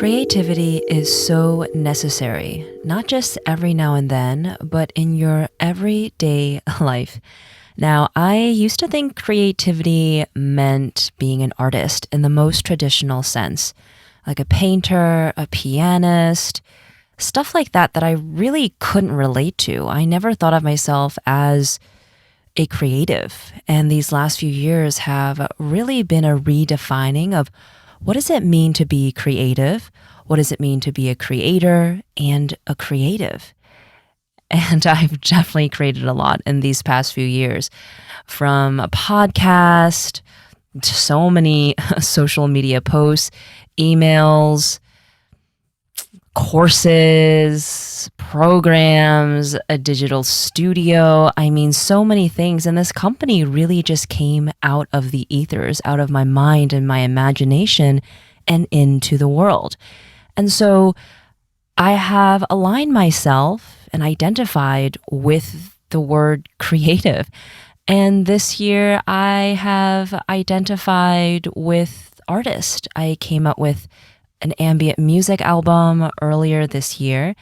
Creativity is so necessary, not just every now and then, but in your everyday life. Now, I used to think creativity meant being an artist in the most traditional sense, like a painter, a pianist, stuff like that, that I really couldn't relate to. I never thought of myself as a creative. And these last few years have really been a redefining of what does it mean to be creative? What does it mean to be a creator and a creative? And I've definitely created a lot in these past few years, from a podcast to so many social media posts, emails, courses, programs, a digital studio. I mean, so many things. And this company really just came out of the ethers, out of my mind and my imagination and into the world. And so I have aligned myself and identified with the word creative. And this year I have identified with artist. I came up with an ambient music album earlier this year,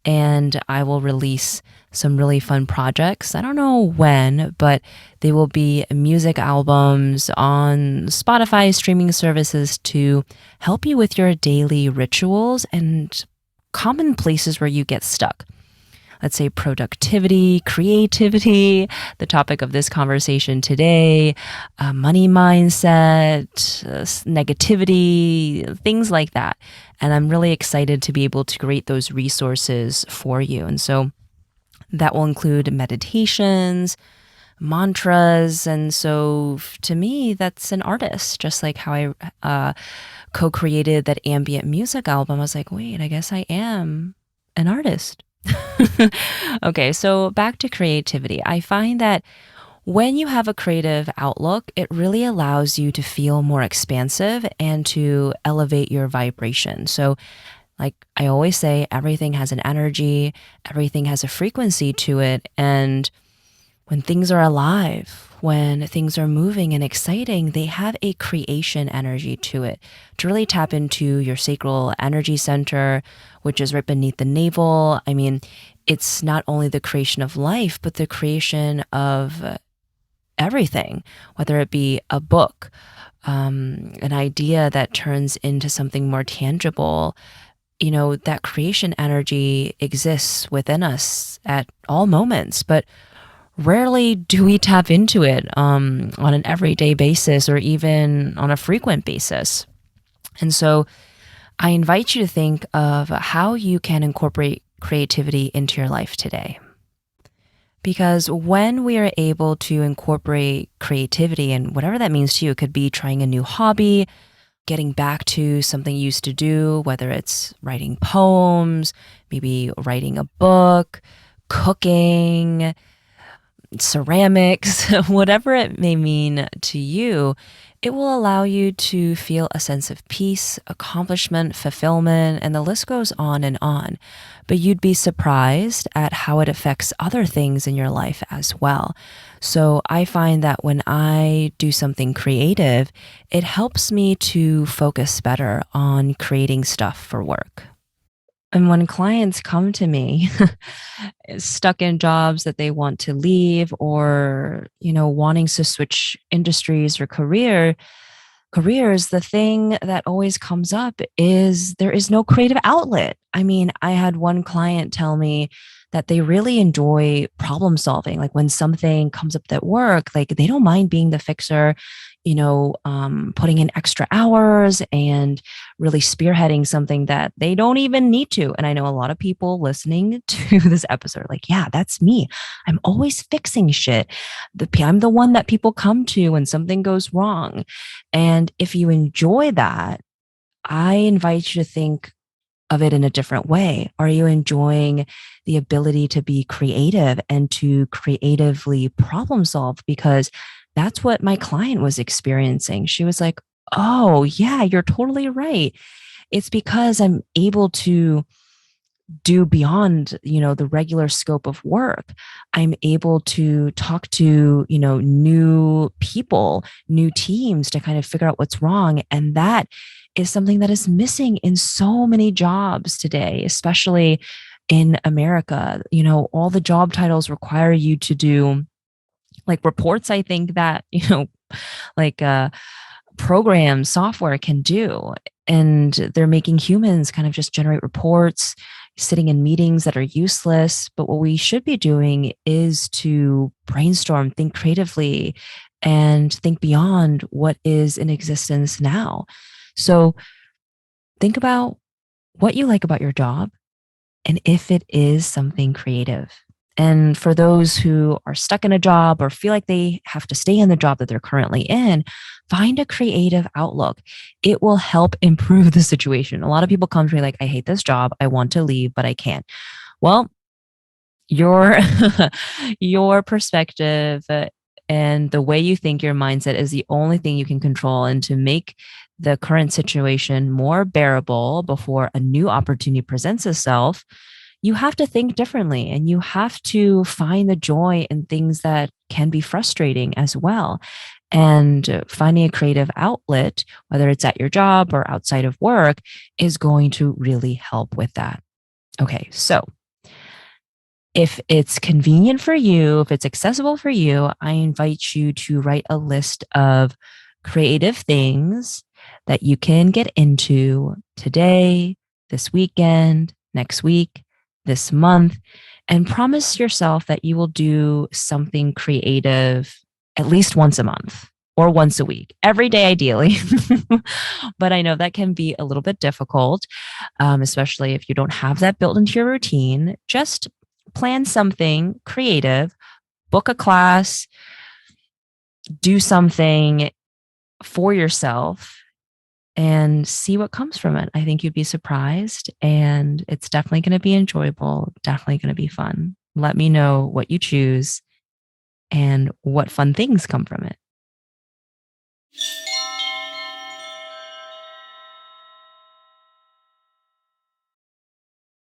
and I will release some really fun projects. I don't know when, but they will be music albums on Spotify streaming services to help you with your daily rituals and common places where you get stuck. Let's say productivity, creativity, the topic of this conversation today, money mindset, negativity, things like that. And I'm really excited to be able to create those resources for you. And so that will include meditations, mantras. And so to me, that's an artist, just like how I co-created that ambient music album. I was like, wait, I guess I am an artist. Okay, so back to creativity. I find that when you have a creative outlook, it really allows you to feel more expansive and to elevate your vibration. So, like I always say, everything has an energy, everything has a frequency to it. And when things are alive, when things are moving and exciting, they have a creation energy to it. To really tap into your sacral energy center, which is right beneath the navel. I mean, it's not only the creation of life, but the creation of everything, whether it be a book, an idea that turns into something more tangible. You know, that creation energy exists within us at all moments, but rarely do we tap into it on an everyday basis or even on a frequent basis. And so I invite you to think of how you can incorporate creativity into your life today. Because when we are able to incorporate creativity, and whatever that means to you, it could be trying a new hobby, getting back to something you used to do, whether it's writing poems, maybe writing a book, cooking, ceramics, whatever it may mean to you, it will allow you to feel a sense of peace, accomplishment, fulfillment, and the list goes on and on. But you'd be surprised at how it affects other things in your life as well. So I find that when I do something creative, it helps me to focus better on creating stuff for work. And when clients come to me stuck in jobs that they want to leave, or, wanting to switch industries or careers, the thing that always comes up is there is no creative outlet. I mean, I had one client tell me that they really enjoy problem solving. Like when something comes up at work, like they don't mind being the fixer, putting in extra hours and really spearheading something that they don't even need to. And I know a lot of people listening to this episode are like, yeah, that's me. I'm always fixing shit. I'm the one that people come to when something goes wrong. And if you enjoy that, I invite you to think of it in a different way. Are you enjoying the ability to be creative and to creatively problem solve? Because that's what my client was experiencing. She was like, oh, yeah, you're totally right. It's because I'm able to do beyond, the regular scope of work. I'm able to talk to, new people, new teams to kind of figure out what's wrong. And that is something that is missing in so many jobs today, especially in America. All the job titles require you to do like reports, I think that, like program software can do. And they're making humans kind of just generate reports, sitting in meetings that are useless. But what we should be doing is to brainstorm, think creatively, and think beyond what is in existence now. So think about what you like about your job and if it is something creative. And for those who are stuck in a job or feel like they have to stay in the job that they're currently in, find a creative outlook. It will help improve the situation. A lot of people come to me like, I hate this job. I want to leave, but I can't. Well, your your perspective and the way you think, your mindset is the only thing you can control. And to make the current situation more bearable before a new opportunity presents itself, you have to think differently and you have to find the joy in things that can be frustrating as well. And finding a creative outlet, whether it's at your job or outside of work, is going to really help with that. Okay, so if it's convenient for you, if it's accessible for you, I invite you to write a list of creative things that you can get into today, this weekend, next week, this month, and promise yourself that you will do something creative at least once a month or once a week, every day, ideally. But I know that can be a little bit difficult, especially if you don't have that built into your routine. Just plan something creative, book a class, do something for yourself and see what comes from it. I think you'd be surprised and it's definitely going to be enjoyable, definitely going to be fun. Let me know what you choose and what fun things come from it.